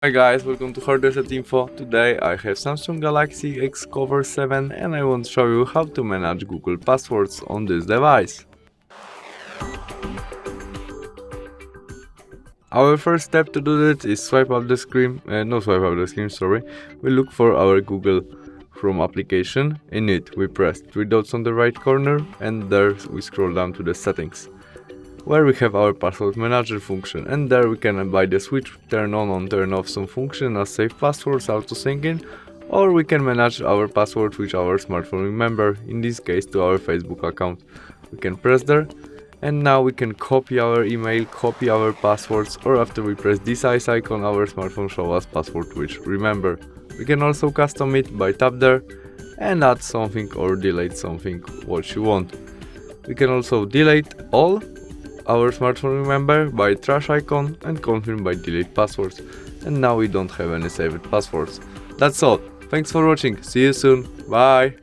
Hi guys, welcome to Hardreset Info. Today I have Samsung Galaxy X Cover 7 and I want to show you how to manage Google passwords on this device. Our first step to do this is swipe up the screen, we look for our Google Chrome application. In it we press 3 dots on the right corner and there we scroll down to the settings, where we have our password manager function, and there we can by the switch turn on or turn off some function as save passwords, auto sync in, or we can manage our password with our smartphone remember, in this case to our Facebook account. We can press there and now we can copy our email, copy our passwords, or after we press this ice icon our smartphone show us password which remember. We can also custom it by tap there and add something or delete something what you want. We can also delete all our smartphone remember by trash icon and confirm by delete passwords, and now we don't have any saved passwords. That's all. Thanks for watching. See you soon. Bye.